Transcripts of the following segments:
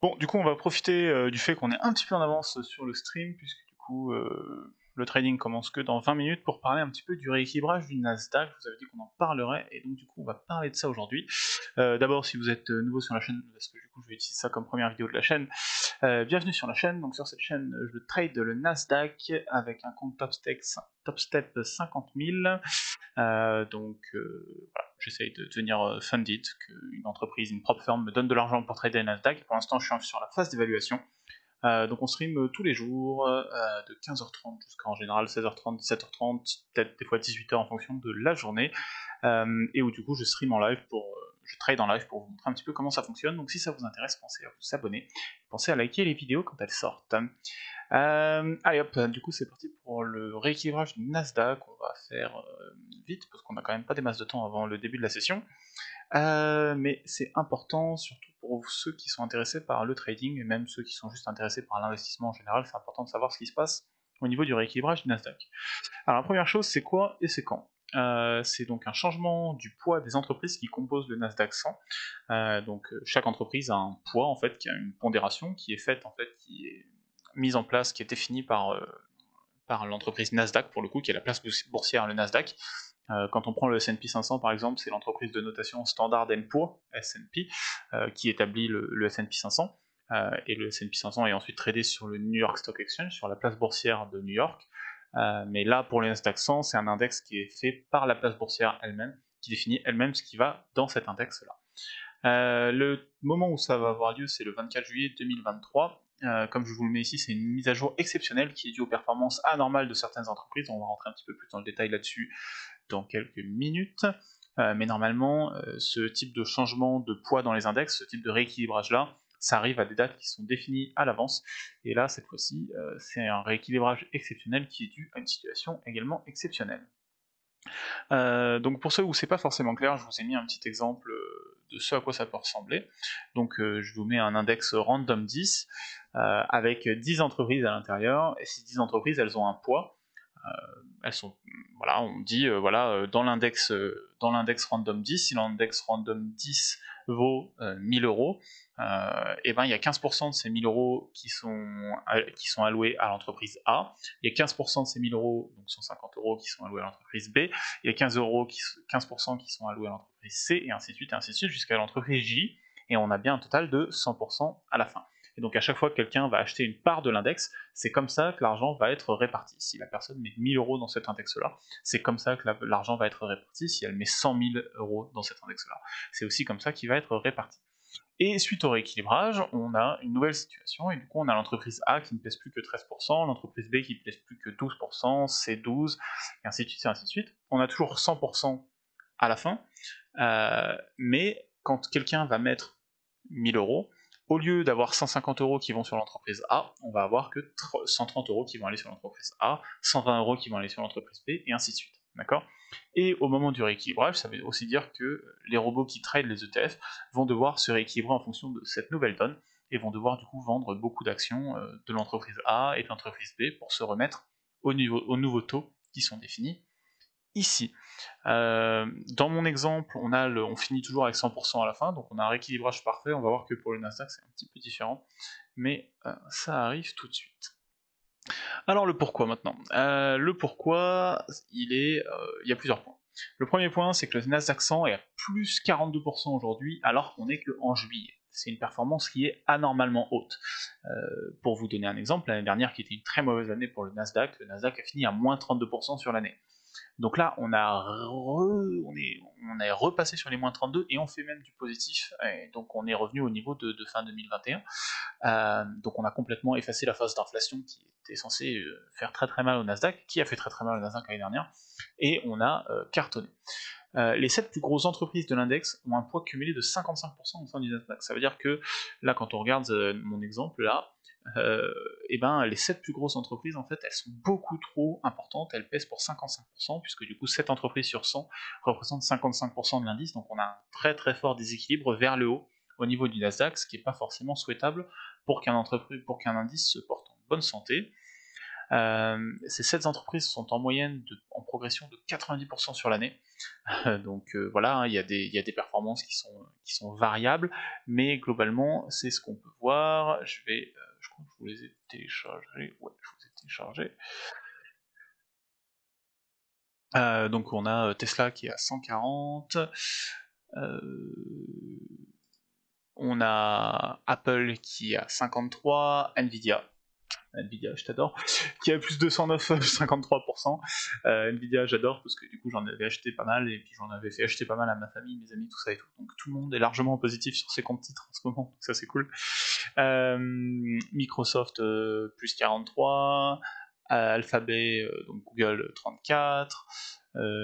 Bon, du coup, on va profiter du fait qu'on est un petit peu en avance sur le stream, puisque du coup, le trading commence que dans 20 minutes pour parler un petit peu du rééquilibrage du Nasdaq. Je vous avais dit qu'on en parlerait, et donc du coup, on va parler de ça aujourd'hui. D'abord, si vous êtes nouveau sur la chaîne, parce que du coup, je vais utiliser ça comme première vidéo de la chaîne, bienvenue sur la chaîne. Donc sur cette chaîne, je trade le Nasdaq avec un compte Top Step 50 000. Voilà, j'essaye de devenir funded, qu'une entreprise, une propre firme me donne de l'argent pour trader le Nasdaq. Pour l'instant, je suis sur la phase d'évaluation. Donc on stream tous les jours de 15h30 jusqu'à en général 16h30, 17h30, peut-être des fois 18h en fonction de la journée. Et où du coup je stream en live je trade en live pour vous montrer un petit peu comment ça fonctionne. Donc si ça vous intéresse, pensez à vous abonner, pensez à liker les vidéos quand elles sortent. Allez hop, du coup c'est parti pour le rééquilibrage du Nasdaq. On va faire vite parce qu'on a quand même pas des masses de temps avant le début de la session. Mais c'est important, surtout pour ceux qui sont intéressés par le trading, et même ceux qui sont juste intéressés par l'investissement en général, c'est important de savoir ce qui se passe au niveau du rééquilibrage du Nasdaq. Alors la première chose, c'est quoi et c'est quand? C'est donc un changement du poids des entreprises qui composent le Nasdaq 100. Chaque entreprise a un poids en fait, qui a une pondération qui est faite en fait, qui est mise en place, qui est définie par l'entreprise Nasdaq pour le coup, qui est la place boursière le Nasdaq. Quand on prend le S&P 500 par exemple, c'est l'entreprise de notation Standard & Poor's, S&P, qui établit le S&P 500. Et le S&P 500 est ensuite tradé sur le New York Stock Exchange, sur la place boursière de New York. Mais là, pour le Nasdaq 100, c'est un index qui est fait par la place boursière elle-même, qui définit elle-même ce qui va dans cet index-là. Le moment où ça va avoir lieu, c'est le 24 juillet 2023. Comme je vous le mets ici, c'est une mise à jour exceptionnelle qui est due aux performances anormales de certaines entreprises. On va rentrer un petit peu plus dans le détail là-dessus dans quelques minutes. Mais normalement, ce type de changement de poids dans les index, ce type de rééquilibrage-là, ça arrive à des dates qui sont définies à l'avance. Et là, cette fois-ci, c'est un rééquilibrage exceptionnel qui est dû à une situation également exceptionnelle. Donc pour ceux où c'est pas forcément clair, je vous ai mis un petit exemple de ce à quoi ça peut ressembler. Donc je vous mets un index random 10 avec 10 entreprises à l'intérieur, et ces 10 entreprises, elles ont un poids. Elles sont, voilà, on dit, dans l'index random 10, si l'index random 10 vaut 1000 euros, et ben il y a 15% de ces 1000 euros qui sont alloués à l'entreprise A, il y a 15% de ces 1000 euros, donc 150 euros, qui sont alloués à l'entreprise B, il y a 15% qui sont alloués à l'entreprise C, et ainsi de suite, jusqu'à l'entreprise J, et on a bien un total de 100% à la fin. Et donc à chaque fois que quelqu'un va acheter une part de l'index, c'est comme ça que l'argent va être réparti. Si la personne met 1000 euros dans cet index-là, c'est comme ça que l'argent va être réparti. Si elle met 100 000 euros dans cet index-là, c'est aussi comme ça qu'il va être réparti. Et suite au rééquilibrage, on a une nouvelle situation, et du coup on a l'entreprise A qui ne pèse plus que 13%, l'entreprise B qui ne pèse plus que 12%, C 12%, et ainsi de suite, et ainsi de suite. On a toujours 100% à la fin, mais quand quelqu'un va mettre 1000 euros, au lieu d'avoir 150 euros qui vont sur l'entreprise A, on va avoir que 130 euros qui vont aller sur l'entreprise A, 120 euros qui vont aller sur l'entreprise B, et ainsi de suite. D'accord? Et au moment du rééquilibrage, ça veut aussi dire que les robots qui tradent les ETF vont devoir se rééquilibrer en fonction de cette nouvelle donne, et vont devoir du coup vendre beaucoup d'actions de l'entreprise A et de l'entreprise B pour se remettre aux nouveaux taux qui sont définis ici. Dans mon exemple, on finit toujours avec 100% à la fin, donc on a un rééquilibrage parfait. On va voir que pour le Nasdaq c'est un petit peu différent, mais ça arrive tout de suite. Alors le pourquoi maintenant. Le pourquoi, il y a plusieurs points. Le premier point, c'est que le Nasdaq 100 est à plus 42% aujourd'hui, alors qu'on est qu'en juillet. C'est une performance qui est anormalement haute. Pour vous donner un exemple, l'année dernière, qui était une très mauvaise année pour le Nasdaq a fini à moins 32% sur l'année. Donc là, on est repassé sur les moins 32 et on fait même du positif. Et donc on est revenu au niveau de fin 2021. Donc on a complètement effacé la phase d'inflation qui était censée faire très très mal au Nasdaq, qui a fait très très mal au Nasdaq l'année dernière, et on a cartonné. Les 7 plus grosses entreprises de l'index ont un poids cumulé de 55% au sein du Nasdaq. Ça veut dire que là, quand on regarde mon exemple là, et ben les 7 plus grosses entreprises, en fait, elles sont beaucoup trop importantes, elles pèsent pour 55%, puisque du coup 7 entreprises sur 100 représentent 55% de l'indice, donc on a un très très fort déséquilibre vers le haut au niveau du Nasdaq, ce qui n'est pas forcément souhaitable pour qu'un indice se porte en bonne santé. Ces 7 entreprises sont en moyenne en progression de 90% sur l'année. Donc voilà, hein, il y a des performances qui sont variables, mais globalement, c'est ce qu'on peut voir. Je crois que je vous les ai téléchargés. Ouais, je vous ai téléchargés. Donc on a Tesla qui est à 140. On a Apple qui est à 53. Nvidia, je t'adore, qui a plus 209, 53%. Nvidia, j'adore parce que du coup j'en avais acheté pas mal et puis j'en avais fait acheter pas mal à ma famille, mes amis, tout ça et tout. Donc tout le monde est largement positif sur ses comptes titres en ce moment, donc ça c'est cool. Microsoft plus 43, Alphabet, donc Google 34,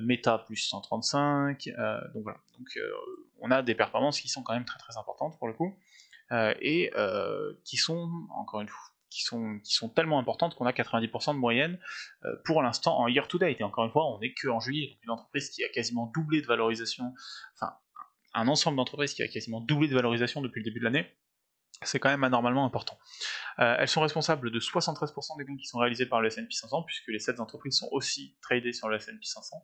Meta plus 135, donc voilà. Donc on a des performances qui sont quand même très très importantes pour le coup, et qui sont, encore une fois, qui sont tellement importantes qu'on a 90% de moyenne pour l'instant en year to date. Et encore une fois, on n'est que en juillet, donc une entreprise qui a quasiment doublé de valorisation, enfin un ensemble d'entreprises qui a quasiment doublé de valorisation depuis le début de l'année, c'est quand même anormalement important. Elles sont responsables de 73% des gains qui sont réalisés par le S&P 500, puisque les 7 entreprises sont aussi tradées sur le S&P 500,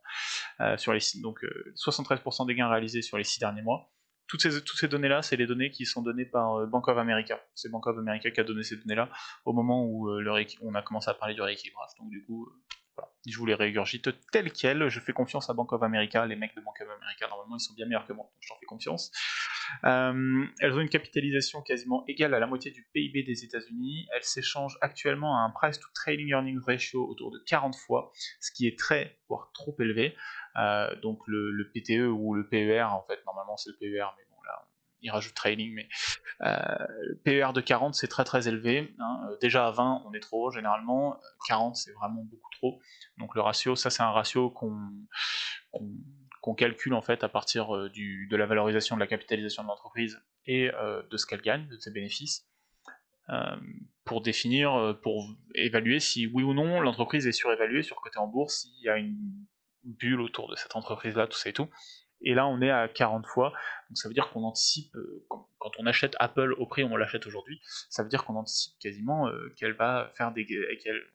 donc 73% des gains réalisés sur les 6 derniers mois. Toutes ces données-là, c'est les données qui sont données par Bank of America. C'est Bank of America qui a donné ces données-là au moment où on a commencé à parler du rééquilibrage. Donc du coup, voilà. Je vous les régurgite telles quelles. Je fais confiance à Bank of America. Les mecs de Bank of America, normalement, ils sont bien meilleurs que moi, donc je leur fais confiance. Elles ont une capitalisation quasiment égale à la moitié du PIB des États-Unis. Elles s'échangent actuellement à un price to trailing earnings ratio autour de 40 fois, ce qui est très, voire trop élevé. Donc le PTE ou le PER, en fait, normalement c'est le PER, mais bon là, il rajoute trailing, mais PER de 40 c'est très très élevé, hein. Déjà à 20 on est trop haut généralement, 40 c'est vraiment beaucoup trop. Donc le ratio, ça c'est un ratio qu'on calcule en fait à partir de la valorisation de la capitalisation de l'entreprise et de ce qu'elle gagne, de ses bénéfices, pour définir, pour évaluer si oui ou non l'entreprise est surévaluée, surcotée en bourse, s'il y a une bulle autour de cette entreprise-là, tout ça et tout. Et là, on est à 40 fois, donc ça veut dire qu'on anticipe, quand on achète Apple au prix où on l'achète aujourd'hui, ça veut dire qu'on anticipe quasiment qu'elle va faire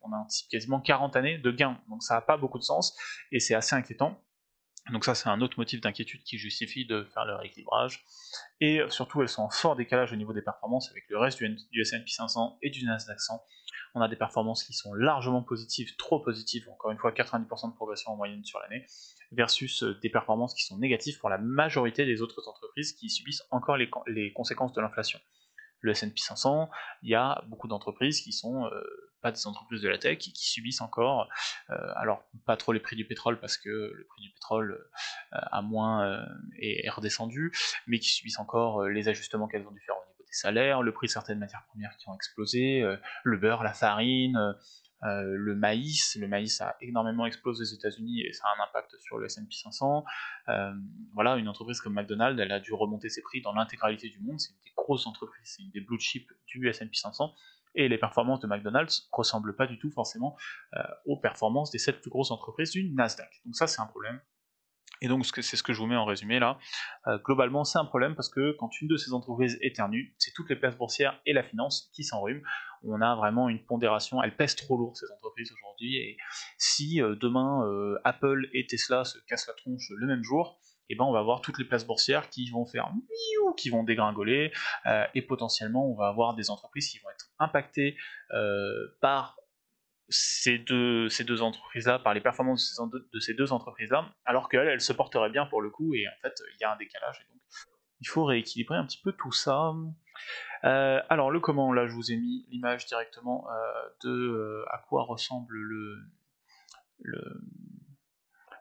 on anticipe quasiment 40 années de gains, donc ça n'a pas beaucoup de sens, et c'est assez inquiétant. Donc ça, c'est un autre motif d'inquiétude qui justifie de faire le rééquilibrage. Et surtout, elles sont en fort décalage au niveau des performances avec le reste du S&P 500 et du Nasdaq 100. On a des performances qui sont largement positives, trop positives, encore une fois 90% de progression en moyenne sur l'année, versus des performances qui sont négatives pour la majorité des autres entreprises qui subissent encore les conséquences de l'inflation. Le S&P 500, il y a beaucoup d'entreprises qui sont pas des entreprises de la tech, qui subissent encore, alors pas trop les prix du pétrole parce que le prix du pétrole est redescendu, mais qui subissent encore les ajustements qu'elles ont dû faire au niveau des salaires, le prix de certaines matières premières qui ont explosé, le beurre, la farine, le maïs a énormément explosé aux États-Unis et ça a un impact sur le S&P 500. Voilà, une entreprise comme McDonald's, elle a dû remonter ses prix dans l'intégralité du monde. C'est une des grosses entreprises, c'est une des blue chips du S&P 500. Et les performances de McDonald's ne ressemblent pas du tout forcément aux performances des 7 plus grosses entreprises du Nasdaq. Donc ça, c'est un problème. Et donc c'est ce que je vous mets en résumé là. Globalement, c'est un problème parce que quand une de ces entreprises éternue, c'est toutes les places boursières et la finance qui s'enrhument. On a vraiment une pondération, elles pèsent trop lourd ces entreprises aujourd'hui, et si demain Apple et Tesla se cassent la tronche le même jour, et ben on va avoir toutes les places boursières qui vont faire qui vont dégringoler, et potentiellement on va avoir des entreprises qui vont être impactées par ces deux entreprises-là, par les performances de ces deux entreprises-là, alors qu'elles se porteraient bien pour le coup, et en fait, il y a un décalage, et donc il faut rééquilibrer un petit peu tout ça. Alors, le comment, là, je vous ai mis l'image directement de à quoi ressemble le,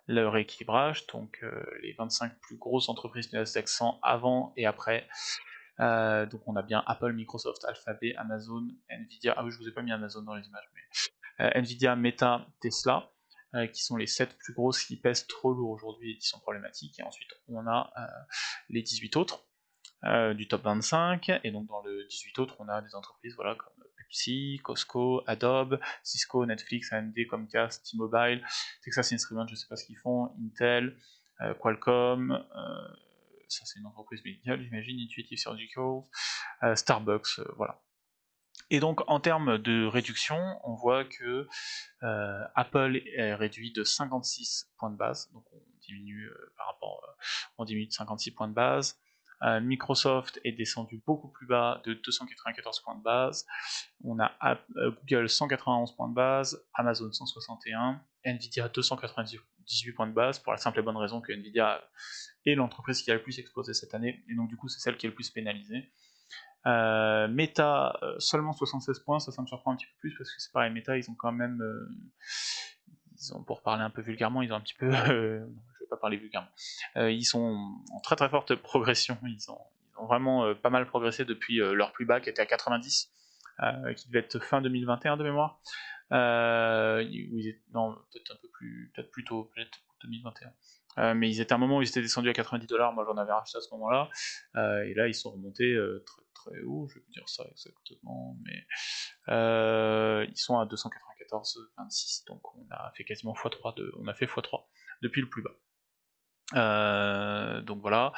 le rééquilibrage, donc les 25 plus grosses entreprises du Nasdaq 100 avant et après. Donc on a bien Apple, Microsoft, Alphabet, Amazon, Nvidia. Ah oui, je vous ai pas mis Amazon dans les images, mais Nvidia, Meta, Tesla, qui sont les 7 plus grosses qui pèsent trop lourd aujourd'hui et qui sont problématiques. Et ensuite, on a les 18 autres du top 25. Et donc, dans le 18 autres, on a des entreprises voilà, comme Pepsi, Costco, Adobe, Cisco, Netflix, AMD, Comcast, T-Mobile, Texas Instruments, je ne sais pas ce qu'ils font, Intel, Qualcomm, ça c'est une entreprise médicale, j'imagine, Intuitive Surgical, Starbucks, voilà. Et donc en termes de réduction, on voit que Apple est réduit de 56 points de base, donc on diminue on diminue de 56 points de base. Microsoft est descendu beaucoup plus bas de 294 points de base. On a Google 191 points de base, Amazon 161, Nvidia 298 points de base, pour la simple et bonne raison que Nvidia est l'entreprise qui a le plus explosé cette année, et donc du coup c'est celle qui est le plus pénalisée. Meta, seulement 76 points, ça me surprend un petit peu plus parce que c'est pareil, Meta, ils ont quand même, pour parler un peu vulgairement, ils ont un petit peu, je vais pas parler vulgairement, ils sont en très très forte progression, ils ont vraiment pas mal progressé depuis leur plus bas qui était à 90, qui devait être fin 2021 de mémoire, non, peut-être un peu plus, peut-être plus tôt, peut-être 2021. Mais ils étaient à un moment où ils étaient descendus à 90$, moi j'en avais racheté à ce moment-là, et là ils sont remontés très haut, je vais vous dire ça exactement, mais ils sont à 294,26, donc on a fait quasiment x3 on a fait x3 depuis le plus bas. Donc voilà,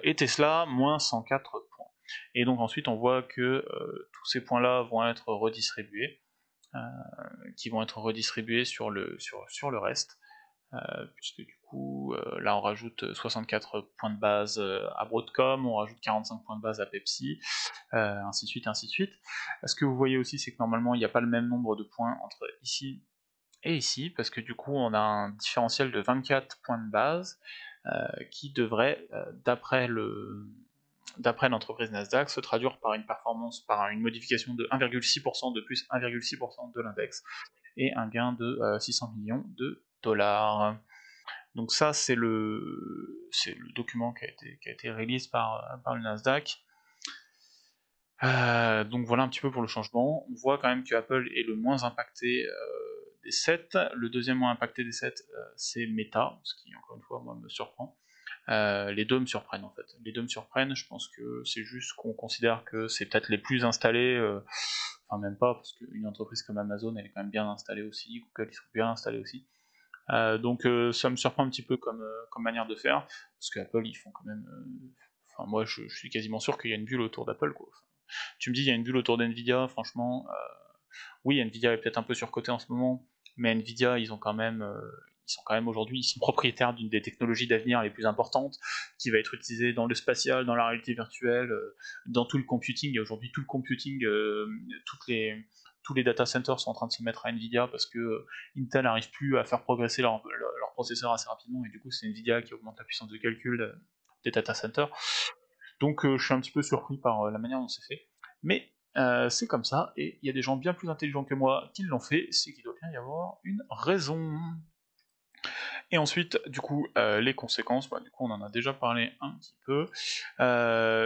et Tesla, moins 104 points. Et donc ensuite on voit que tous ces points-là vont être redistribués, sur le reste, puisque du coup, là on rajoute 64 points de base à Broadcom, on rajoute 45 points de base à Pepsi, ainsi de suite, ainsi de suite. Ce que vous voyez aussi, c'est que normalement il n'y a pas le même nombre de points entre ici et ici, parce que du coup on a un différentiel de 24 points de base qui devrait, d'après l'entreprise Nasdaq, se traduire par une performance, par une modification de 1,6% de plus 1,6% de l'index, et un gain de 600 millions de dollars. Donc ça, c'est le document qui a été release par le Nasdaq. Donc voilà un petit peu pour le changement. On voit quand même que Apple est le moins impacté des 7. Le deuxième moins impacté des 7, c'est Meta, ce qui, encore une fois, moi, me surprend. Les deux me surprennent en fait. Les deux me surprennent, je pense que c'est juste qu'on considère que c'est peut-être les plus installés, enfin même pas, parce qu'une entreprise comme Amazon, elle est quand même bien installée aussi, Google, ils sont bien installés aussi. Donc ça me surprend un petit peu comme manière de faire, parce qu'Apple, ils font quand même... Enfin moi, je suis quasiment sûr qu'il y a une bulle autour d'Apple, quoi. Enfin, tu me dis, il y a une bulle autour d'NVIDIA, franchement, oui, Nvidia est peut-être un peu surcoté en ce moment, mais Nvidia, ils sont quand même aujourd'hui, ils sont propriétaires d'une des technologies d'avenir les plus importantes, qui va être utilisée dans le spatial, dans la réalité virtuelle, dans tout le computing. Et aujourd'hui, tout le computing, tous les data centers sont en train de se mettre à Nvidia parce que Intel n'arrive plus à faire progresser leur processeur assez rapidement, et du coup, c'est Nvidia qui augmente la puissance de calcul des data centers. Donc je suis un petit peu surpris par la manière dont c'est fait. Mais c'est comme ça, et il y a des gens bien plus intelligents que moi qui l'ont fait, c'est qu'il doit bien y avoir une raison. Et ensuite, du coup, les conséquences, du coup on en a déjà parlé un petit peu.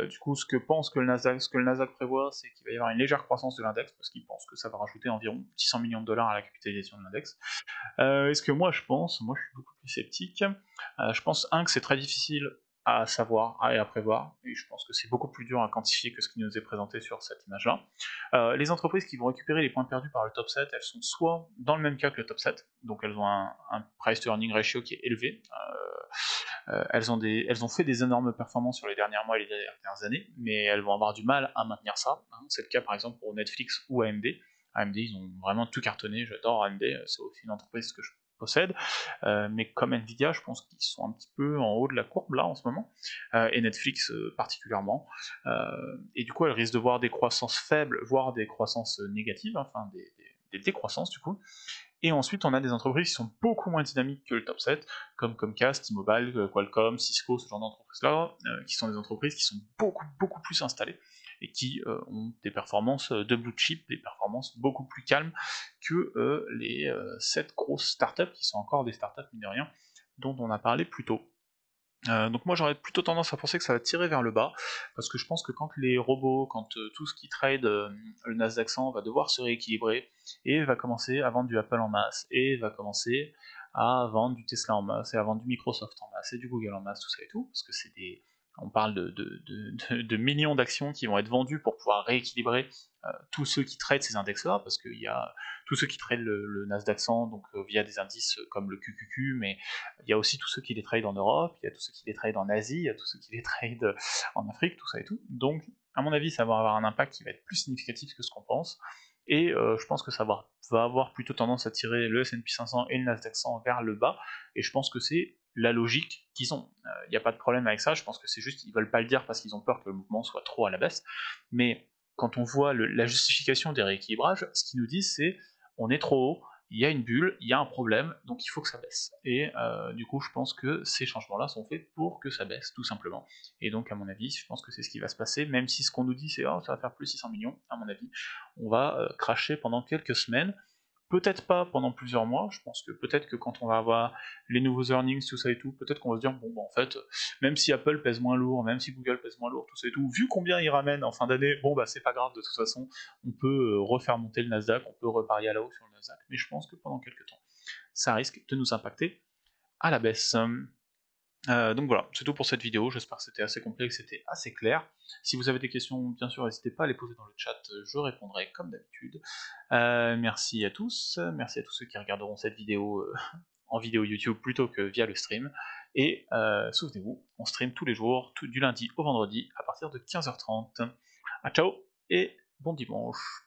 Du coup, ce que le Nasdaq prévoit, c'est qu'il va y avoir une légère croissance de l'index, parce qu'il pense que ça va rajouter environ 600 millions de dollars à la capitalisation de l'index. Est-ce que moi je pense, moi je suis beaucoup plus sceptique, je pense que c'est très difficile à savoir et à prévoir, et je pense que c'est beaucoup plus dur à quantifier que ce qui nous est présenté sur cette image-là. Les entreprises qui vont récupérer les points perdus par le top 7, elles sont soit dans le même cas que le top 7, donc elles ont un price to earning ratio qui est élevé, elles ont fait des énormes performances sur les derniers mois et les dernières années, mais elles vont avoir du mal à maintenir ça, hein. C'est le cas par exemple pour Netflix ou AMD. AMD, ils ont vraiment tout cartonné, j'adore AMD, c'est aussi une entreprise que je possède, mais comme Nvidia, je pense qu'ils sont un petit peu en haut de la courbe là en ce moment, et Netflix particulièrement, et du coup elles risquent de voir des croissances faibles, voire des croissances négatives, enfin des décroissances du coup. Et ensuite, on a des entreprises qui sont beaucoup moins dynamiques que le top 7, comme Comcast, T-Mobile, Qualcomm, Cisco, ce genre d'entreprises-là, qui sont des entreprises qui sont beaucoup plus installées et qui ont des performances de blue chip, des performances beaucoup plus calmes que les 7 grosses startups, qui sont encore des startups, mine de rien, dont on a parlé plus tôt. Donc moi j'aurais plutôt tendance à penser que ça va tirer vers le bas, parce que je pense que quand les robots, quand tout ce qui trade le Nasdaq 100 va devoir se rééquilibrer, et va commencer à vendre du Apple en masse, et va commencer à vendre du Tesla en masse, et à vendre du Microsoft en masse, et du Google en masse, tout ça et tout, parce que on parle de millions d'actions qui vont être vendues pour pouvoir rééquilibrer tous ceux qui traitent ces index-là, parce qu'il y a tous ceux qui traitent le Nasdaq 100, donc via des indices comme le QQQ, mais il y a aussi tous ceux qui les trade en Europe, il y a tous ceux qui les trade en Asie, il y a tous ceux qui les trade en Afrique, tout ça et tout. Donc à mon avis, ça va avoir un impact qui va être plus significatif que ce qu'on pense, et je pense que ça va avoir plutôt tendance à tirer le S&P 500 et le Nasdaq 100 vers le bas, et je pense que c'est la logique qu'ils ont. Il n'y a pas de problème avec ça, je pense que c'est juste qu'ils veulent pas le dire parce qu'ils ont peur que le mouvement soit trop à la baisse, mais quand on voit la justification des rééquilibrages, ce qu'ils nous disent c'est on est trop haut, il y a une bulle, il y a un problème, donc il faut que ça baisse. Et du coup, je pense que ces changements-là sont faits pour que ça baisse, tout simplement. Et donc, à mon avis, je pense que c'est ce qui va se passer, même si ce qu'on nous dit c'est oh, ça va faire plus 600 millions, à mon avis, on va cracher pendant quelques semaines. Peut-être pas pendant plusieurs mois, je pense que peut-être que quand on va avoir les nouveaux earnings, tout ça et tout, peut-être qu'on va se dire, bon, bah, en fait, même si Apple pèse moins lourd, même si Google pèse moins lourd, tout ça et tout, vu combien ils ramènent en fin d'année, bon, bah, c'est pas grave, de toute façon, on peut refaire monter le Nasdaq, on peut reparier à la hausse sur le Nasdaq, mais je pense que pendant quelques temps, ça risque de nous impacter à la baisse. Donc voilà, c'est tout pour cette vidéo, j'espère que c'était assez complet, que c'était assez clair. Si vous avez des questions, bien sûr, n'hésitez pas à les poser dans le chat, je répondrai comme d'habitude. Merci à tous ceux qui regarderont cette vidéo en vidéo YouTube plutôt que via le stream. Et souvenez-vous, on stream tous les jours, du lundi au vendredi, à partir de 15h30. Ciao et bon dimanche.